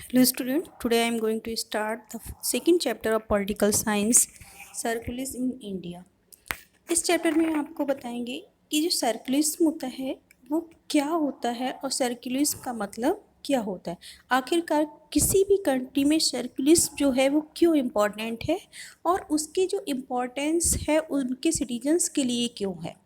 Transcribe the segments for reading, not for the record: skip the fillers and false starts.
Hello student, today I am going to start the second chapter of political science, secularism in India. इस chapter में आपको बताएंगे कि जो सर्कुलिज्म होता है वो क्या होता है और सर्कुलिज्म का मतलब क्या होता है। आखिरकार किसी भी कंट्री में सर्कुलिज्म जो है वो क्यों इम्पोर्टेंट है और उसके जो इम्पोर्टेंस है उनके सिटीजन्स के लिए क्यों है।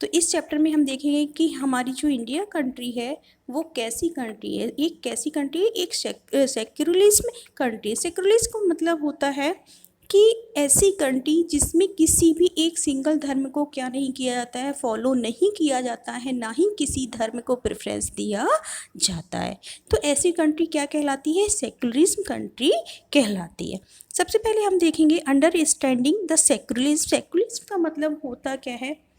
तो इस चैप्टर में हम देखेंगे कि हमारी जो इंडिया कंट्री है वो कैसी कंट्री है। एक कैसी कंट्री है, एक सेक्युलरिज्म कंट्री। सेक्युलरिज्म का मतलब होता है कि ऐसी कंट्री जिसमें किसी भी एक सिंगल धर्म को क्या नहीं किया जाता है, फॉलो नहीं किया जाता है, ना ही किसी धर्म को प्रेफरेंस दिया जाता है। तो ऐसी कंट्री क्या कहलाती है? सेक्युलरिज्म कंट्री कहलाती है। सबसे पहले हम देखेंगे अंडरस्टैंडिंग द सेक्युलरिज्म। सेक्युलरिज्म का मतलब होता क्या है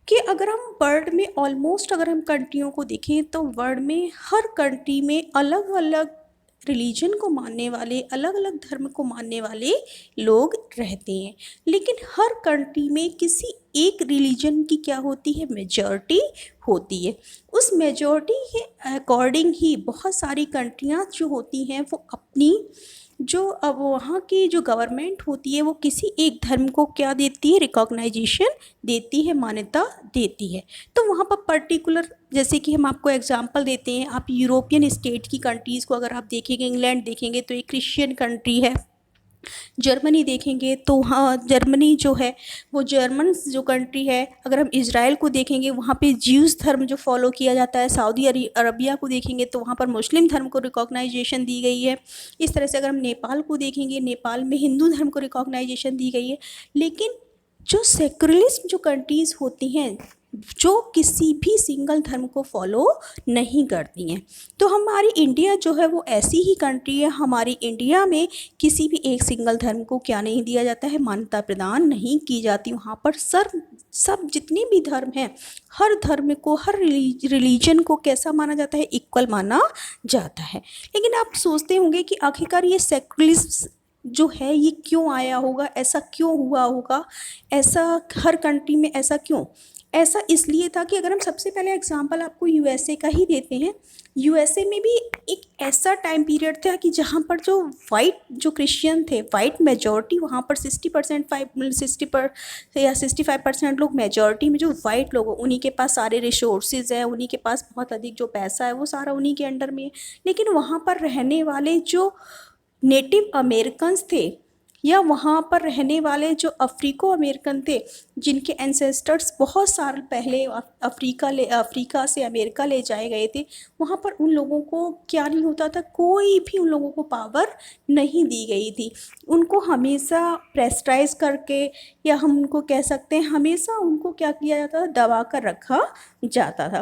कि अगर हम वर्ल्ड में ऑलमोस्ट अगर हम कंट्रियों को देखें तो वर्ल्ड में हर कंट्री में अलग अलग रिलीजन को मानने वाले, अलग अलग धर्म को मानने वाले लोग रहते हैं, लेकिन हर कंट्री में किसी एक रिलीजन की क्या होती है? मेजॉरिटी होती है। उस मेजॉरिटी के अकॉर्डिंग ही बहुत सारी कंट्रियां जो होती हैं वो अपनी जो अब वहाँ की जो गवर्नमेंट होती है वो किसी एक धर्म को क्या देती है? रिकॉग्नाइजेशन देती है, मान्यता देती है। तो वहाँ पर पर्टिकुलर, जैसे कि हम आपको एग्जांपल देते हैं, आप यूरोपियन स्टेट की कंट्रीज़ को अगर आप देखेंगे, इंग्लैंड देखेंगे तो एक क्रिश्चियन कंट्री है। जर्मनी देखेंगे तो हाँ, जर्मनी जो है वो जर्मन जो कंट्री है। अगर हम इज़राइल को देखेंगे वहाँ पे ज्यूज़ धर्म जो फॉलो किया जाता है। सऊदी अरबिया को देखेंगे तो वहाँ पर मुस्लिम धर्म को रिकॉग्नाइजेशन दी गई है। इस तरह से अगर हम नेपाल को देखेंगे, नेपाल में हिंदू धर्म को रिकॉग्नाइजेशन दी गई है। लेकिन जो सेक्युलरिज्म जो कंट्रीज़ होती हैं जो किसी भी सिंगल धर्म को फॉलो नहीं करती हैं, तो हमारी इंडिया जो है वो ऐसी ही कंट्री है। हमारी इंडिया में किसी भी एक सिंगल धर्म को क्या नहीं दिया जाता है? मान्यता प्रदान नहीं की जाती। वहाँ पर सब जितने भी धर्म हैं, हर धर्म को, हर रिलीजन को कैसा माना जाता है? इक्वल माना जाता है। लेकिन आप सोचते होंगे कि आखिरकार ये सेक्युलरिज्म जो है ये क्यों आया होगा, ऐसा क्यों हुआ होगा, ऐसा हर कंट्री में ऐसा क्यों? ऐसा इसलिए था कि अगर हम सबसे पहले एग्जांपल आपको यूएसए का ही देते हैं, यूएसए में भी एक ऐसा टाइम पीरियड था कि जहाँ पर जो वाइट जो क्रिश्चियन थे, वाइट मेजॉरिटी वहाँ पर 65% लोग मेजॉरिटी में जो वाइट लोग, उन्हीं के पास सारे रिसोर्सेज हैं, उन्हीं के पास बहुत अधिक जो पैसा है वो सारा उन्हीं के अंडर में है। लेकिन वहाँ पर रहने वाले जो नेटिव अमेरिकन्स थे या वहाँ पर रहने वाले जो अफ्रीको अमेरिकन थे, जिनके एंसेस्टर्स बहुत साल पहले अफ्रीका से अमेरिका ले जाए गए थे, वहाँ पर उन लोगों को क्या नहीं होता था? कोई भी उन लोगों को पावर नहीं दी गई थी। उनको हमेशा प्रेस्टाइज करके, या हम उनको कह सकते हैं हमेशा उनको क्या किया जाता था? दबा कर रखा जाता था।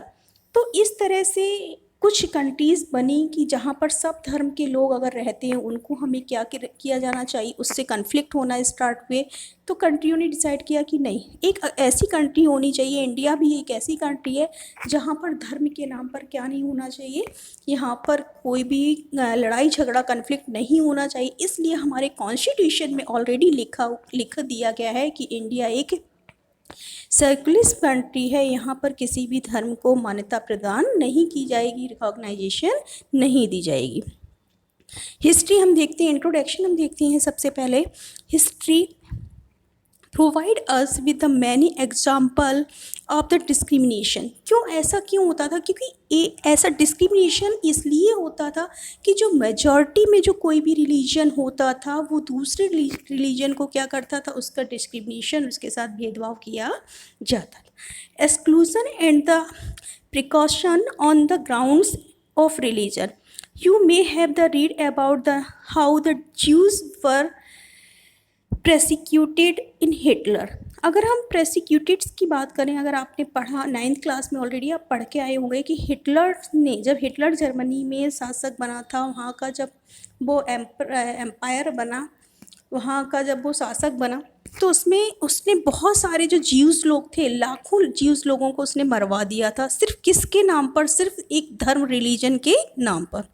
तो इस तरह से कुछ कंट्रीज़ बनी कि जहाँ पर सब धर्म के लोग अगर रहते हैं, उनको हमें क्या किया जाना चाहिए, उससे कन्फ्लिक्ट होना स्टार्ट हुए। तो कंट्रियों ने डिसाइड किया कि नहीं, एक ऐसी कंट्री होनी चाहिए, इंडिया भी एक ऐसी कंट्री है जहाँ पर धर्म के नाम पर क्या नहीं होना चाहिए, यहाँ पर कोई भी लड़ाई झगड़ा कन्फ्लिक्ट नहीं होना चाहिए। इसलिए हमारे कॉन्स्टिट्यूशन में ऑलरेडी लिख दिया गया है कि इंडिया एक सेक्युलरिस्ट कंट्री है, यहाँ पर किसी भी धर्म को मान्यता प्रदान नहीं की जाएगी, रिकॉग्नाइजेशन नहीं दी जाएगी। हिस्ट्री हम देखते हैं, इंट्रोडक्शन हम देखते हैं। सबसे पहले history provide us with the many example of the discrimination. क्यों होता था? क्योंकि ऐसा डिस्क्रिमिनेशन इसलिए होता था कि जो मेजॉरिटी में जो कोई भी रिलीजन होता था वो दूसरे रिलीजन को क्या करता था? उसका डिस्क्रिमिनेशन, उसके साथ भेदभाव किया जाता था। Exclusion and the precaution on the grounds of religion. You may have the read about the how the Jews were persecuted in Hitler. अगर हम प्रेसिक्यूटेड्स की बात करें, अगर आपने पढ़ा 9th क्लास में ऑलरेडी आप पढ़ के आए होंगे कि जब हिटलर जर्मनी में शासक बना था, वहाँ का जब वो एम्पायर बना, वहाँ का जब वो शासक बना, तो उसने बहुत सारे जो ज्यूज़ लोग थे, लाखों ज्यूज़ लोगों को उसने मरवा दिया था। सिर्फ किसके नाम पर? सिर्फ एक धर्म, रिलीजन के नाम पर।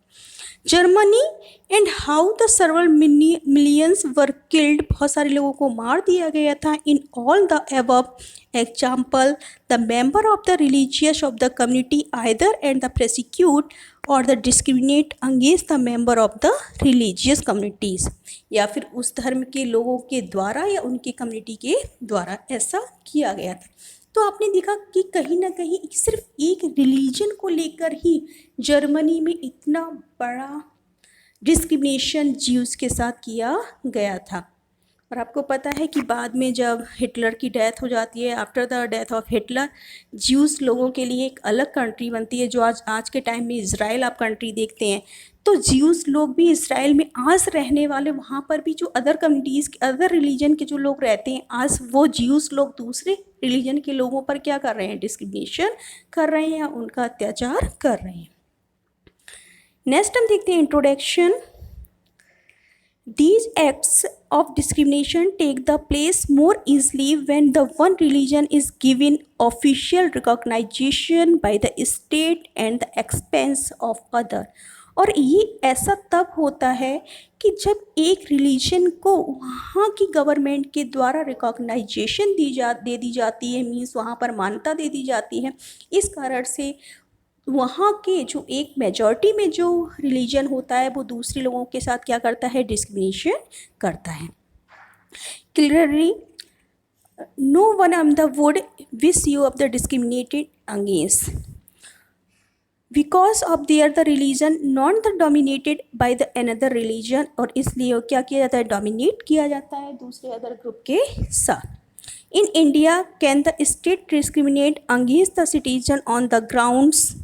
Germany and how the several millions were killed, बहुत सारे लोगों को मार दिया गया था। In all the above example the member of the religious of the community either and the prosecute or the discriminate against the member of the religious communities, या फिर उस धर्म के लोगों के द्वारा या उनकी कम्युनिटी के द्वारा ऐसा किया गया था। तो आपने देखा कि कहीं ना कहीं सिर्फ एक रिलीजन को लेकर ही जर्मनी में इतना बड़ा डिस्क्रिमिनेशन ज्यूज़ के साथ किया गया था। और आपको पता है कि बाद में जब हिटलर की डेथ हो जाती है, after the death of Hitler, Jews लोगों के लिए एक अलग कंट्री बनती है, जो आज के टाइम में इज़राइल आप कंट्री देखते हैं। तो ज्यूज़ लोग भी इसराइल में आज रहने वाले, वहाँ पर भी जो अदर कम्युनिटीज़ अदर रिलीजन के जो लोग रहते हैं, आज वो ज्यूज़ लोग दूसरे रिलीजन के लोगों पर क्या कर रहे हैं, डिस्क्रिमिनेशन कर रहे हैं या उनका अत्याचार कर रहे हैं। नेक्स्ट हम देखते हैं introduction. These acts of discrimination take the place more easily when the one religion is given official recognition by the state and the expense of other। और ये ऐसा तब होता है कि जब एक रिलीजन को वहाँ की गवर्नमेंट के द्वारा रिकॉग्नाइजेशन दे दी जाती है, मीन्स वहाँ पर मान्यता दे दी जाती है। इस कारण से वहाँ के जो एक मेजॉरिटी में जो रिलीजन होता है वो दूसरे लोगों के साथ क्या करता है, डिस्क्रिमिनेशन करता है। Clearly no one of the would wish you of the discriminated against because of their the religion not the dominated by the another religion. और इसलिए क्या किया जाता है, डोमिनेट किया जाता है दूसरे अदर ग्रुप के साथ। In India can the state discriminate against the citizen on the grounds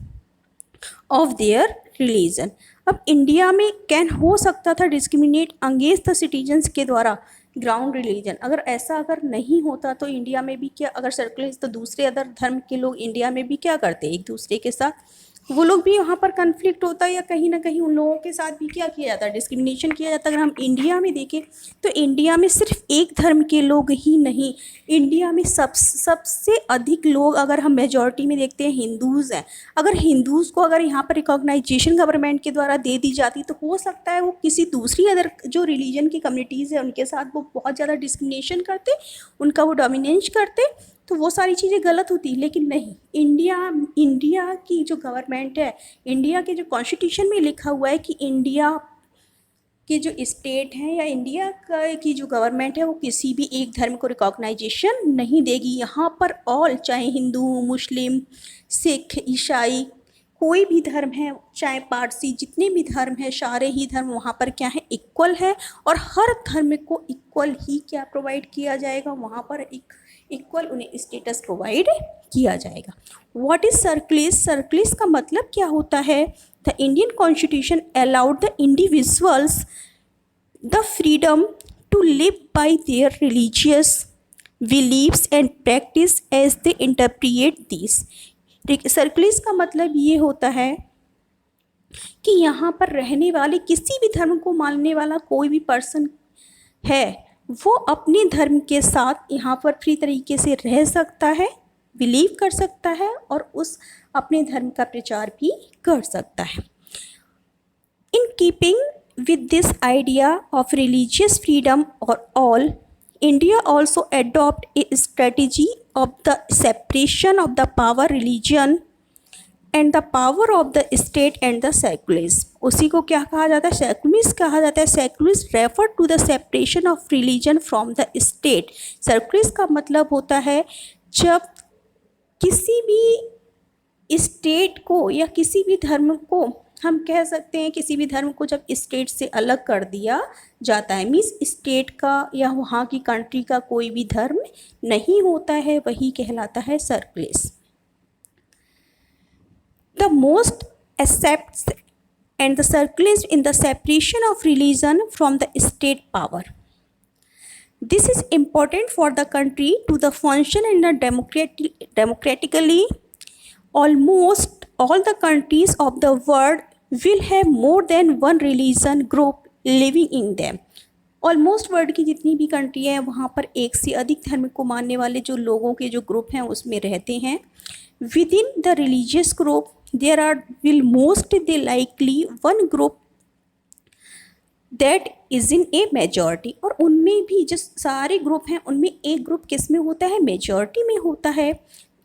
of their religion. अब इंडिया में कैन हो सकता था डिस्क्रिमिनेट अगेंस्ट द सिटीजन्स के द्वारा ग्राउंड रिलीजन। अगर नहीं होता तो इंडिया में भी क्या, अगर सर्कुलर तो दूसरे अदर धर्म के लोग इंडिया में भी क्या करते, एक दूसरे के साथ वो लोग भी वहाँ पर कन्फ्लिक्ट होता है या कहीं ना कहीं उन लोगों के साथ भी क्या किया जाता है, डिस्क्रिमिनेशन किया जाता है। अगर हम इंडिया में देखें तो इंडिया में सिर्फ एक धर्म के लोग ही नहीं, इंडिया में सबसे अधिक लोग, अगर हम मेजॉरिटी में देखते हैं, हिंदूज़ हैं। अगर हिंदूज़ को अगर यहाँ पर रिकॉग्नाइजेशन गवर्नमेंट के द्वारा दे दी जाती तो हो सकता है वो किसी दूसरी अदर जो रिलीजन की कम्युनिटीज़ है उनके साथ वो बहुत ज़्यादा डिस्क्रिमिनेशन करते, उनका वो डोमिनेंस करते, तो वो सारी चीज़ें गलत होती। लेकिन नहीं, इंडिया की जो गवर्नमेंट है, इंडिया के जो कॉन्स्टिट्यूशन में लिखा हुआ है कि इंडिया के जो स्टेट हैं या इंडिया की जो गवर्नमेंट है वो किसी भी एक धर्म को रिकॉग्नाइजेशन नहीं देगी। यहाँ पर ऑल, चाहे हिंदू, मुस्लिम, सिख, ईसाई, कोई भी धर्म है, चाहे पारसी, जितने भी धर्म हैं, सारे ही धर्म वहाँ पर क्या है, इक्वल है। और हर धर्म को इक्वल ही क्या प्रोवाइड किया जाएगा, वहाँ पर एक इक्वल उन्हें स्टेटस प्रोवाइड किया जाएगा। What is सर्कुलिस? सर्कुलिस का मतलब क्या होता है? The Indian constitution allowed the individuals the freedom to live by their religious beliefs and practice as they interpret this. Secularism का मतलब ये होता है कि यहाँ पर रहने वाले किसी भी धर्म को मानने वाला कोई भी पर्सन है, वो अपने धर्म के साथ यहाँ पर फ्री तरीके से रह सकता है, बिलीव कर सकता है और उस अपने धर्म का प्रचार भी कर सकता है। In keeping with this idea of religious freedom और all, India also adopt a strategy of the separation of the power religion and the power of the state and the secularism। उसी को क्या कहा जाता है? सेकुलरिस्ट कहा जाता है। Secularist refer to the separation of religion from the state. Secularist का मतलब होता है जब किसी भी स्टेट को या किसी भी धर्म को, हम कह सकते हैं किसी भी धर्म को जब स्टेट से अलग कर दिया जाता है, मीन्स स्टेट का या वहाँ की कंट्री का कोई भी धर्म नहीं होता है, वही कहलाता है secularism. The most accepts and the secularism in the separation of religion from the state power. This is important for the country to the function in the democratically. Almost all the countries of the world will have more than one religion group living in them। Almost world की जितनी भी country है वहाँ पर एक से अधिक धर्म को मानने वाले जो लोगों के जो ग्रुप हैं उसमें रहते हैं। Within the religious group there are will most they likely one group that is in a majority, और उनमें भी जो सारे ग्रुप हैं उनमें एक ग्रुप किस में होता है, मेजॉरिटी में होता है।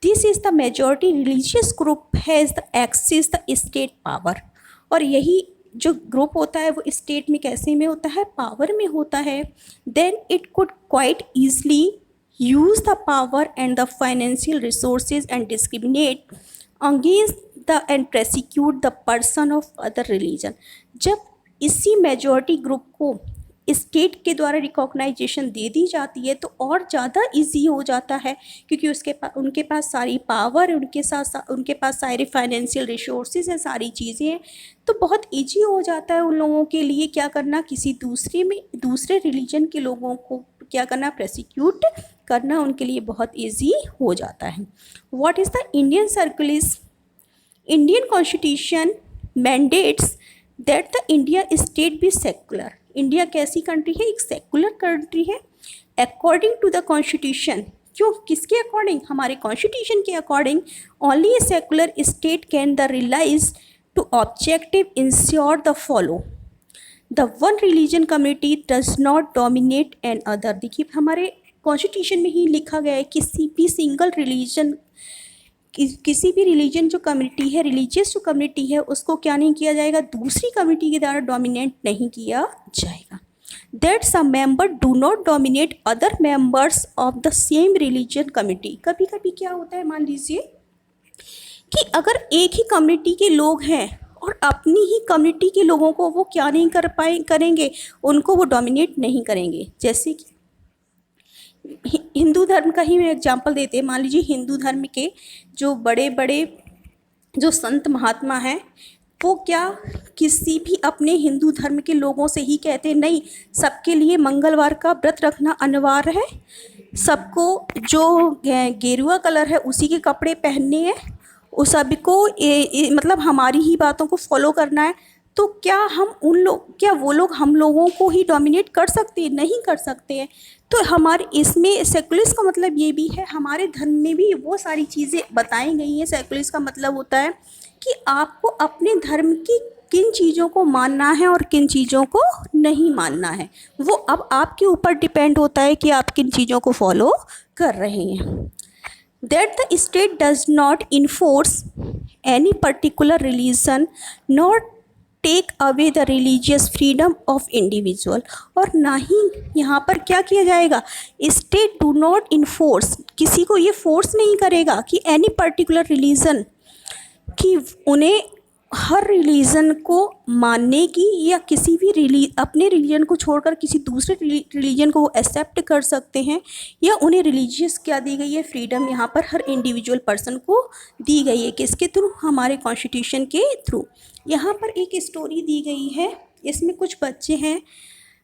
This is the majority religious group has the access the state power, और यही जो ग्रुप होता है वो स्टेट में कैसे में होता है, पावर में होता है। Then it could quite easily use the power and the financial resources and discriminate against the and prosecute the person of other religion. जब इसी मेजॉरिटी ग्रुप को स्टेट के द्वारा रिकॉग्नाइजेशन दे दी जाती है तो और ज़्यादा इजी हो जाता है, क्योंकि उनके पास सारी पावर है, उनके पास सारे फाइनेंशियल रिसोर्सेज हैं, सारी चीज़ें हैं, तो बहुत इजी हो जाता है उन लोगों के लिए क्या करना, किसी दूसरे रिलीजन के लोगों को क्या करना, प्रोसिक्यूट करना उनके लिए बहुत इजी हो जाता है। What is the Indian circular? Indian constitution mandates that the India state be secular. India कैसी कंट्री है, एक सेकुलर कंट्री है। अकॉर्डिंग टू द कॉन्स्टिट्यूशन, क्यों, किसके अकॉर्डिंग, हमारे कॉन्स्टिट्यूशन के according, only a secular state can the realise to objective ensure the follow the one religion community does not dominate another. देखिए हमारे constitution में ही लिखा गया है किसी भी सिंगल रिलीजन, किसी भी रिलीजन जो कम्युनिटी है, रिलीजियस जो कम्युनिटी है, उसको क्या नहीं किया जाएगा, दूसरी कम्युनिटी के द्वारा डोमिनेट नहीं किया जाएगा। That some member do not dominate other members of the same religion community. कभी कभी क्या होता है, मान लीजिए कि अगर एक ही कम्युनिटी के लोग हैं और अपनी ही कम्युनिटी के लोगों को वो क्या नहीं करेंगे, उनको वो डोमिनेट नहीं करेंगे। जैसे कि हिंदू धर्म का ही मैं एग्जांपल देते हैं, मान लीजिए हिंदू धर्म के जो बड़े बड़े जो संत महात्मा हैं वो क्या किसी भी अपने हिंदू धर्म के लोगों से ही कहते हैं नहीं, सबके लिए मंगलवार का व्रत रखना अनिवार्य है, सबको जो गेरुआ कलर है उसी के कपड़े पहनने हैं, उस सबको मतलब हमारी ही बातों को फॉलो करना है। तो क्या वो लोग हम लोगों को ही डोमिनेट कर सकते हैं? नहीं कर सकते हैं। तो हमारे इसमें सेकुलरिस्ट का मतलब ये भी है, हमारे धर्म में भी वो सारी चीज़ें बताई गई हैं। सेकुलरिस्ट का मतलब होता है कि आपको अपने धर्म की किन चीज़ों को मानना है और किन चीज़ों को नहीं मानना है, वो अब आपके ऊपर डिपेंड होता है कि आप किन चीज़ों को फॉलो कर रहे हैं। That the state does not enforce any particular religion not take away the religious freedom of individual, और ना ही यहाँ पर क्या किया जाएगा, स्टेट डू नॉट इन्फोर्स, किसी को ये फोर्स नहीं करेगा कि एनी पर्टिकुलर रिलीजन, कि उन्हें हर रिलीजन को मानने की या किसी भी अपने रिलीजन को छोड़कर किसी दूसरे रिलीजन को वो एक्सेप्ट कर सकते हैं, या उन्हें रिलीजियस क्या दी गई है, फ्रीडम यहाँ पर हर इंडिविजुअल पर्सन को दी गई है। किसके थ्रू, हमारे कॉन्स्टिट्यूशन के थ्रू। यहाँ पर एक स्टोरी दी गई है, इसमें कुछ बच्चे हैं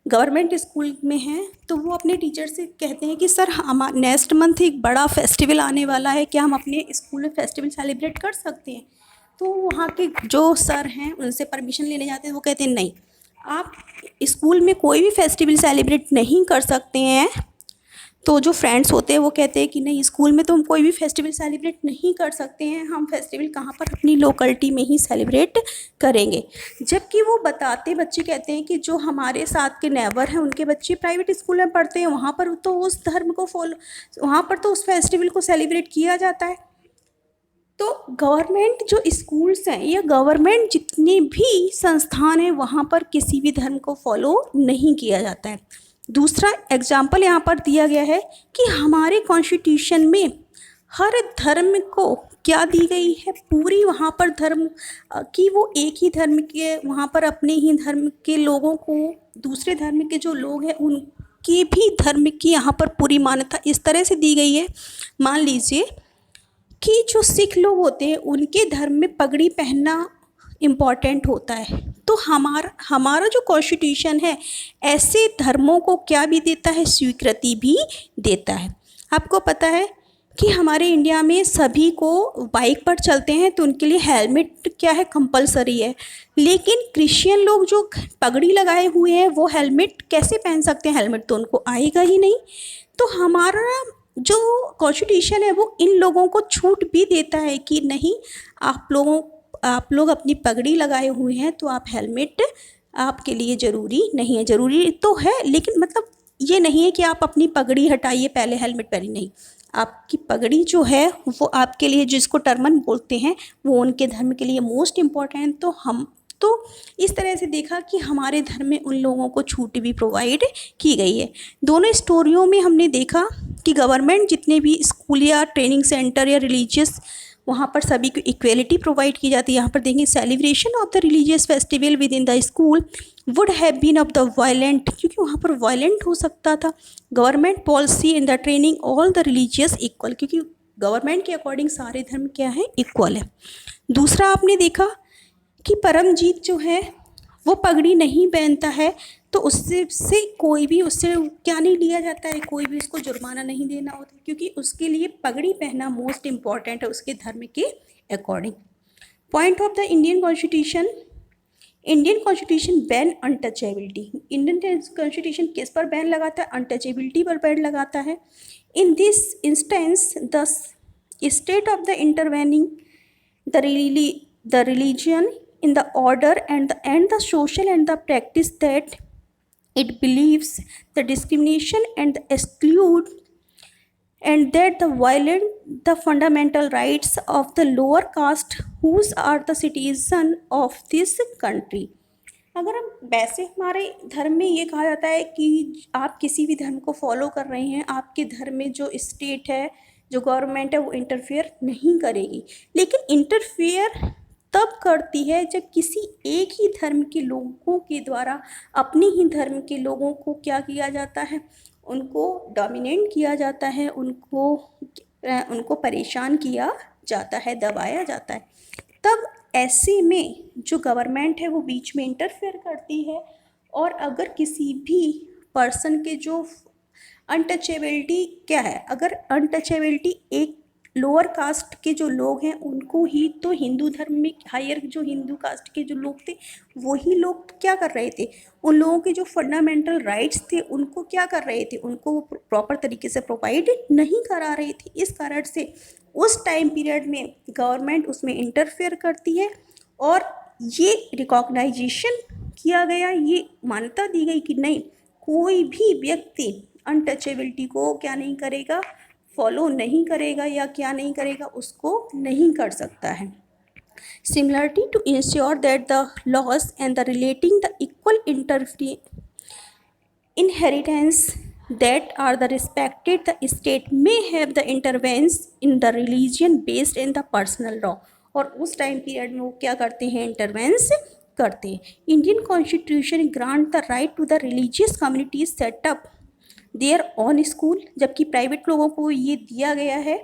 गवर्नमेंट स्कूल में हैं, तो वो अपने टीचर से कहते हैं कि सर हम नेक्स्ट मंथ एक बड़ा फेस्टिवल आने वाला है, क्या हम अपने स्कूल में फेस्टिवल सेलिब्रेट कर सकते हैं? तो वहाँ के जो सर हैं उनसे परमिशन लेने जाते हैं, वो कहते हैं नहीं, आप स्कूल में कोई भी फेस्टिवल सेलिब्रेट नहीं कर सकते हैं। तो जो फ्रेंड्स होते हैं वो कहते हैं कि नहीं, स्कूल में तो हम कोई भी फेस्टिवल सेलिब्रेट नहीं कर सकते हैं, हम फेस्टिवल कहाँ पर, अपनी लोकलिटी में ही सेलिब्रेट करेंगे। जबकि वो बच्चे कहते हैं कि जो हमारे साथ के नेबर हैं उनके बच्चे प्राइवेट स्कूल में पढ़ते हैं, वहाँ पर तो उस धर्म को वहाँ पर तो उस फेस्टिवल को सेलिब्रेट किया जाता है। तो गवर्नमेंट जो स्कूल्स हैं या गवर्नमेंट जितने भी संस्थान हैं वहाँ पर किसी भी धर्म को फॉलो नहीं किया जाता है। दूसरा एग्जाम्पल यहाँ पर दिया गया है कि हमारे कॉन्स्टिट्यूशन में हर धर्म को क्या दी गई है, पूरी वहाँ पर धर्म कि वो एक ही धर्म के, वहाँ पर अपने ही धर्म के लोगों को दूसरे धर्म के जो लोग हैं उनकी भी धर्म की यहाँ पर पूरी मान्यता इस तरह से दी गई है। मान लीजिए कि जो सिख लोग होते हैं उनके धर्म में पगड़ी पहनना इम्पॉर्टेंट होता है, तो हमारा जो कॉन्स्टिट्यूशन है ऐसे धर्मों को क्या भी देता है, स्वीकृति भी देता है। आपको पता है कि हमारे इंडिया में सभी को बाइक पर चलते हैं तो उनके लिए हेलमेट क्या है, कंपलसरी है, लेकिन क्रिश्चियन लोग जो पगड़ी लगाए हुए हैं वो हेलमेट कैसे पहन सकते हैं, हेलमेट तो उनको आएगा ही नहीं। तो हमारा जो कॉन्स्टिट्यूशन है वो इन लोगों को छूट भी देता है कि नहीं, आप लोग अपनी पगड़ी लगाए हुए हैं तो आप हेलमेट आपके लिए ज़रूरी नहीं है। ज़रूरी तो है लेकिन मतलब ये नहीं है कि आप अपनी पगड़ी हटाइए पहले हेलमेट पहनिए, नहीं। आपकी पगड़ी जो है वो आपके लिए, जिसको टर्बन बोलते हैं, वो उनके धर्म के लिए मोस्ट इम्पॉर्टेंट। तो हम तो इस तरह से देखा कि हमारे धर्म में उन लोगों को छूट भी प्रोवाइड की गई है। दोनों स्टोरियों में हमने देखा कि गवर्नमेंट जितने भी स्कूल या ट्रेनिंग सेंटर या रिलीजियस, वहाँ पर सभी को इक्वेलिटी प्रोवाइड की जाती है। यहाँ पर देखेंगे celebration of the religious festival within the school would have been of the violent, क्योंकि वहाँ पर वायलेंट हो सकता था। Government policy in the training all the religious equal, क्योंकि गवर्नमेंट के अकॉर्डिंग सारे धर्म क्या है, इक्वल है। दूसरा आपने देखा कि परमजीत जो है वो पगड़ी नहीं पहनता है, तो उससे कोई भी उससे क्या नहीं लिया जाता है, कोई भी उसको जुर्माना नहीं देना होता, क्योंकि उसके लिए पगड़ी पहनना मोस्ट इम्पॉर्टेंट है उसके धर्म के according. Point of the Indian constitution, Indian constitution ban untouchability. Indian constitution किस पर बैन लगाता है, अनटचेबिलिटी पर बैन लगाता है। In this instance the state of the intervening the religion in the order and the social and the practice that it believes the discrimination and the exclude and that the violate the fundamental rights of the lower caste whose are the citizen of this country। अगर हम वैसे हमारे धर्म में ये कहा जाता है कि आप किसी भी धर्म को फॉलो कर रहे हैं, आपके धर्म में जो स्टेट है, जो गवर्नमेंट है, वो इंटरफेयर नहीं करेगी। लेकिन इंटरफेयर तब करती है जब किसी एक ही धर्म के लोगों के द्वारा अपने ही धर्म के लोगों को क्या किया जाता है, उनको डोमिनेट किया जाता है, उनको परेशान किया जाता है, दबाया जाता है। तब ऐसे में जो गवर्नमेंट है वो बीच में इंटरफेयर करती है, और अगर किसी भी पर्सन के जो अनटचेबिलिटी क्या है, अगर अनटचेबिलिटी एक लोअर कास्ट के जो लोग हैं उनको ही, तो हिंदू धर्म में हायर जो हिंदू कास्ट के जो लोग थे वही लोग क्या कर रहे थे, उन लोगों के जो फंडामेंटल राइट्स थे उनको क्या कर रहे थे, उनको प्रॉपर तरीके से प्रोवाइड नहीं करा रही थी। इस कारण से उस टाइम पीरियड में गवर्नमेंट उसमें इंटरफेयर करती है, और ये रिकॉग्नाइजेशन किया गया, ये मान्यता दी गई कि नहीं, कोई भी व्यक्ति अनटचेबिलिटी को क्या नहीं करेगा, फॉलो नहीं करेगा, या क्या नहीं करेगा, उसको नहीं कर सकता है। Similarity to ensure that the laws and the relating the equal inheritance that are the respected, the state may have the intervene in the religion based in the personal law। और उस टाइम पीरियड में वो क्या करते हैं, intervenes करते हैं। Indian constitution grant the right to the religious communities set up their own school, जबकि प्राइवेट लोगों को ये दिया गया है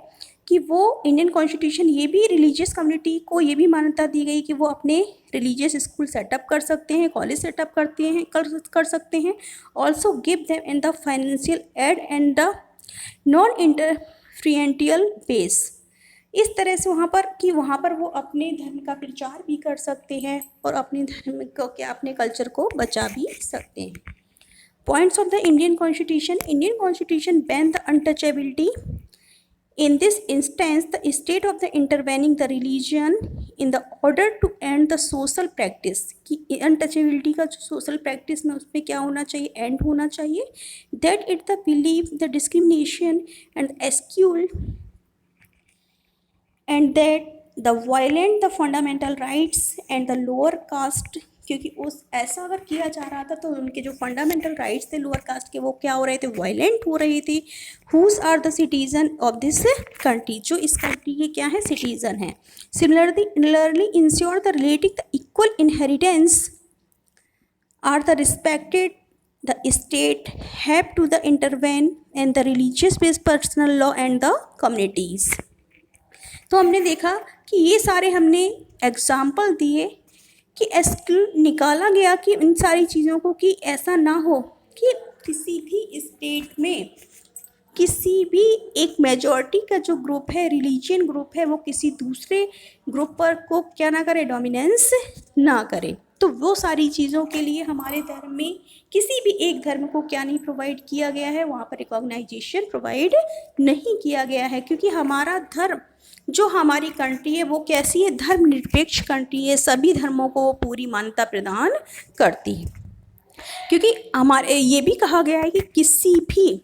कि वो इंडियन कॉन्स्टिट्यूशन ये भी रिलीजियस कम्युनिटी को ये भी मान्यता दी गई कि वो अपने रिलीजियस स्कूल सेटअप कर सकते हैं, कॉलेज सेटअप कर सकते हैं। Also give them in the financial aid and the non इंटरफेरेंशियल base. इस तरह से वहाँ पर वो अपने धर्म का प्रचार भी कर सकते हैं और अपने धर्म को क्या, अपने कल्चर को बचा भी सकते हैं। Points of the Indian Constitution. Indian Constitution ban the untouchability. In this instance, the state of the intervening the religion in the order to end the social practice, कि untouchability का जो social practice में उसमें क्या होना चाहिए, end होना चाहिए, that it the belief, the discrimination and exclude, and that the violate the fundamental rights and the lower caste, क्योंकि उस ऐसा अगर किया जा रहा था तो उनके जो फंडामेंटल राइट्स थे लोअर कास्ट के, वो क्या हो रहे थे, वायलेंट हो रहे थे। Whose are the citizen of this country, जो इस कंट्री के क्या है, सिटीजन हैं। Similarly ensure the relating the equal inheritance are the respected, the state have to the intervene and the religious based personal law and the communities. तो हमने देखा कि ये सारे हमने एग्जाम्पल दिए कि एक्सक्लूड निकाला गया कि इन सारी चीज़ों को, कि ऐसा ना हो कि किसी भी स्टेट में किसी भी एक मेजॉरिटी का जो ग्रुप है, रिलीजियन ग्रुप है, वो किसी दूसरे ग्रुप पर को क्या ना करे, डोमिनेंस ना करे। तो वो सारी चीज़ों के लिए हमारे धर्म में किसी भी एक धर्म को क्या नहीं प्रोवाइड किया गया है, वहाँ पर रिकॉग्नाइजेशन प्रोवाइड नहीं किया गया है, क्योंकि हमारा धर्म जो हमारी कंट्री है वो कैसी है, धर्मनिरपेक्ष कंट्री है, सभी धर्मों को वो पूरी मान्यता प्रदान करती है। क्योंकि हमारे ये भी कहा गया है कि किसी भी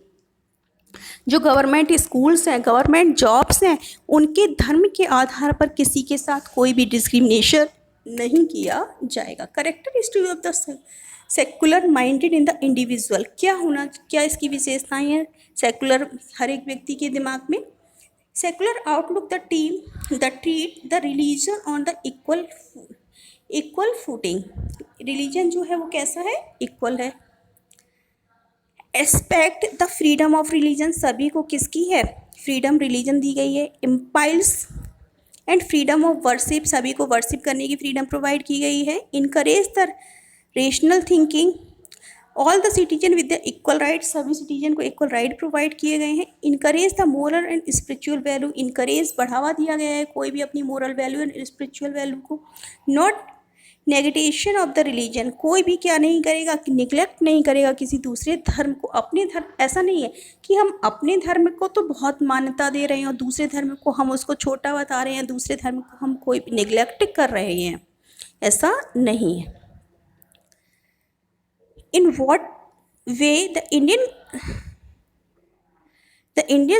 जो गवर्नमेंट स्कूल्स हैं, गवर्नमेंट जॉब्स हैं, उनके धर्म के आधार पर किसी के साथ कोई भी डिस्क्रिमिनेशन नहीं किया जाएगा। Characteristic of the secular minded in the individual, क्या इसकी विशेषताएं हैं सेकुलर हर एक व्यक्ति के दिमाग में? Secular outlook the treat the religion on the equal footing. Religion जो है वो कैसा है, इक्वल है। Aspect the freedom of religion, सभी को किसकी है, फ्रीडम रिलीजन दी गई है। इम्पाइल्स एंड फ्रीडम ऑफ वर्शिप, सभी को वर्शिप करने की फ्रीडम प्रोवाइड की गई है। Encourage the rational thinking, all the citizen with the equal right, सभी सिटीजन को इक्वल राइट प्रोवाइड किए गए हैं। Encourage the moral and spiritual value, encourage बढ़ावा दिया गया है कोई भी अपनी moral value and spiritual value को। नॉट नेगेटेशन ऑफ द रिलीजन, कोई भी क्या नहीं करेगा, निगलेक्ट नहीं करेगा किसी दूसरे धर्म को। अपने धर्म, ऐसा नहीं है कि हम अपने धर्म को तो बहुत मान्यता दे रहे हैं और दूसरे धर्म को हम उसको छोटा बता रहे हैं, दूसरे धर्म को हम कोई निगलेक्ट कर रहे हैं, ऐसा नहीं है। In what way the Indian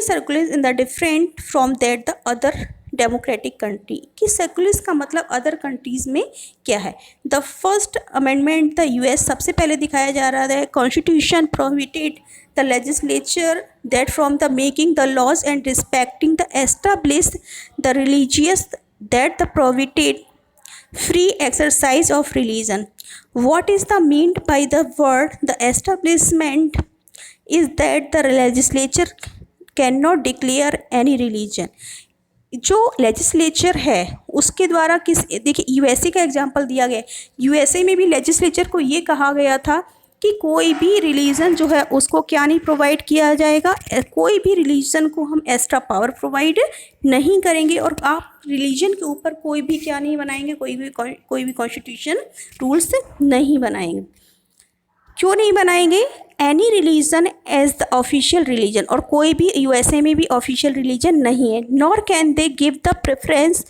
secularists in the different from that the other democratic country, कि secularist का मतलब other countries में क्या है? The first amendment the US, सबसे पहले दिखाया जा रहा है Constitution prohibited the legislature that from the making the laws and respecting the established the religious that the prohibited free exercise of religion. What is the meant by the word the establishment is that the legislature cannot declare any religion. जो legislature है उसके द्वारा देखिए USA का example दिया गया है। USA में भी लेजिस्लेचर को ये कहा गया था कि कोई भी रिलीजन जो है उसको क्या नहीं प्रोवाइड किया जाएगा, कोई भी रिलीजन को हम एक्स्ट्रा पावर प्रोवाइड नहीं करेंगे और आप रिलीजन के ऊपर कोई भी क्या नहीं बनाएंगे, कोई भी कॉन्स्टिट्यूशन रूल्स नहीं बनाएंगे। क्यों नहीं बनाएंगे? Any religion as the official religion, और कोई भी यूएसए में भी ऑफिशियल रिलीजन नहीं है। Nor can they give the preference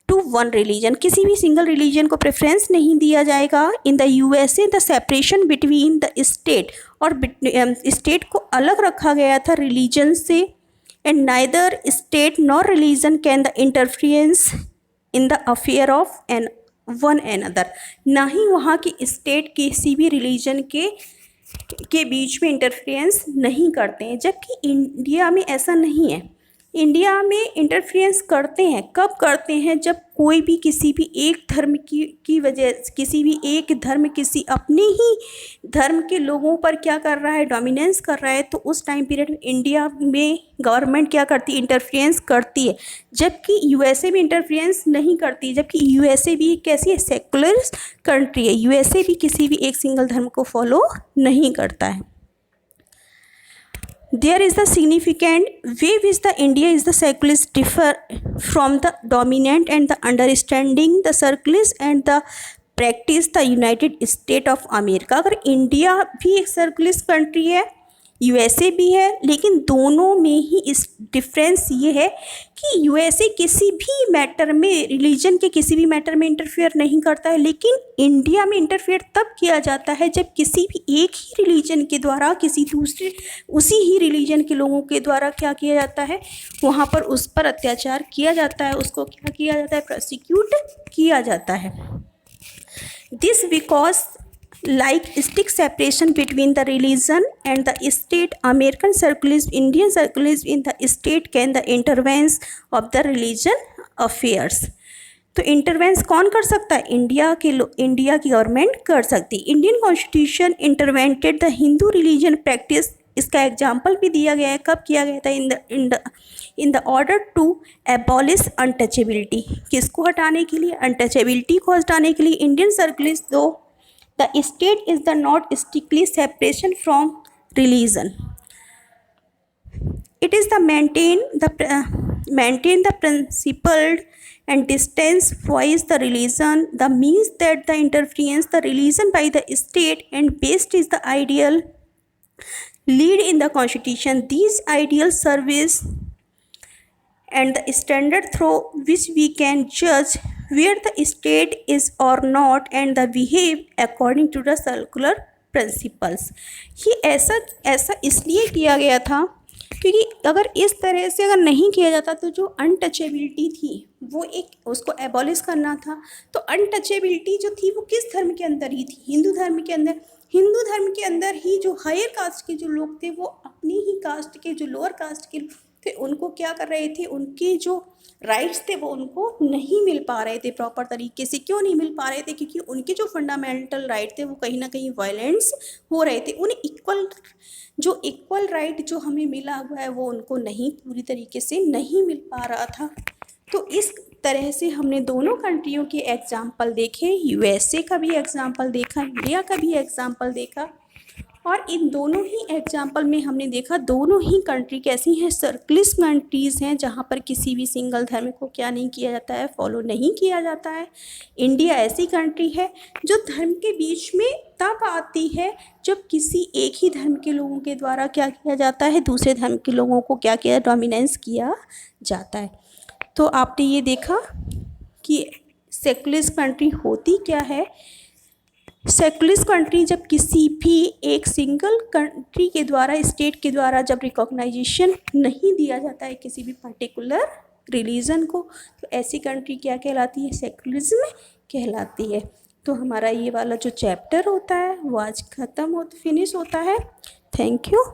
to one religion, किसी भी सिंगल रिलीजन को प्रेफरेंस नहीं दिया जाएगा। In the USA the separation between the state, और स्टेट को अलग रखा गया था रिलीजन से। And neither state nor religion can the interference in the affair of an one another, ना ही वहाँ की स्टेट किसी भी रिलीजन के बीच में इंटरफेरेंस नहीं करते हैं, जबकि इंडिया में ऐसा नहीं है। इंडिया में इंटरफेरेंस करते हैं, कब करते हैं? जब कोई भी किसी भी एक धर्म की वजह, किसी भी एक धर्म किसी अपने ही धर्म के लोगों पर क्या कर रहा है, डोमिनेंस कर रहा है, तो उस टाइम पीरियड में इंडिया में गवर्नमेंट क्या करती है, इंटरफेरेंस करती है। जबकि यूएसए में इंटरफेरेंस नहीं करती, जबकि यूएसए भी कैसी है, सेकुलर कंट्री है। यूएसए भी किसी भी एक सिंगल धर्म को फॉलो नहीं करता है। There is the significant way which the India is the secularists differ from the dominant and the understanding the secularists and the practice the United States of America। अगर इंडिया भी एक secularist country है, USA भी है, लेकिन दोनों में ही इस डिफरेंस ये है कि यूएसए किसी भी मैटर में, रिलीजन के किसी भी मैटर में इंटरफेयर नहीं करता है, लेकिन इंडिया में इंटरफेयर तब किया जाता है जब किसी भी एक ही रिलीजन के द्वारा किसी दूसरे उसी ही रिलीजन के लोगों के द्वारा क्या किया जाता है, वहाँ पर उस पर अत्याचार किया जाता है, उसको क्या किया जाता है, प्रोसिक्यूट किया जाता है। This because like strict separation between the religion and the state, American secularists, Indian secularists in the state can the intervene of the religion affairs। तो इंटरवेंस कौन कर सकता है? इंडिया की गवर्नमेंट कर सकती है। Indian constitution intervented the Hindu religion practice, इसका एग्जाम्पल भी दिया गया है। कब किया गया था? In the order to abolish untouchability, किसको हटाने के लिए? अनटचेबिलिटी को हटाने के लिए। Indian secularist do the state is the not strictly separation from religion, it is the maintain the principled and distance voice the religion, the means that the interference the religion by the state and based is the ideal lead in the constitution, these ideal service and the standard through which we can judge where the state is or not and the behave according to the circular principles। ये ऐसा इसलिए किया गया था क्योंकि अगर इस तरह से अगर नहीं किया जाता तो जो अनटचेबिलिटी थी वो एक उसको एबॉलिश करना था। तो अनटचेबिलिटी जो थी वो किस धर्म के अंदर ही थी? हिंदू धर्म के अंदर। हिंदू धर्म के अंदर ही जो हायर कास्ट के जो लोग थे वो अपनी ही कास्ट के जो लोअर कास्ट के थे उनको क्या कर रहे थे, उनके जो राइट्स थे वो उनको नहीं मिल पा रहे थे प्रॉपर तरीके से। क्यों नहीं मिल पा रहे थे? क्योंकि उनके जो फंडामेंटल राइट थे वो कहीं ना कहीं वायलेंस हो रहे थे। उन्हें इक्वल राइट जो हमें मिला हुआ है वो उनको नहीं पूरी तरीके से नहीं मिल पा रहा था। तो इस तरह से हमने दोनों कंट्रियों के एग्जाम्पल देखे, यूएसए का भी एग्जाम्पल देखा, इंडिया का भी एग्जाम्पल देखा, और इन दोनों ही एग्जाम्पल में हमने देखा दोनों ही कंट्री कैसी हैं, सर्कुलर कंट्रीज़ हैं जहाँ पर किसी भी सिंगल धर्म को क्या नहीं किया जाता है, फॉलो नहीं किया जाता है। इंडिया ऐसी कंट्री है जो धर्म के बीच में तब आती है जब किसी एक ही धर्म के लोगों के द्वारा क्या किया जाता है, दूसरे धर्म के लोगों को क्या किया, डोमिनेंस किया जाता है। तो आपने ये देखा कि सेकुलर कंट्री होती क्या है। सेकुलर कंट्री जब किसी भी एक सिंगल कंट्री के द्वारा, स्टेट के द्वारा जब रिकॉग्नाइजेशन नहीं दिया जाता है किसी भी पर्टिकुलर रिलीजन को, तो ऐसी कंट्री क्या कहलाती है, सेकुलरिज्म कहलाती है। तो हमारा ये वाला जो चैप्टर होता है वो आज ख़त्म फिनिश होता है। Thank you.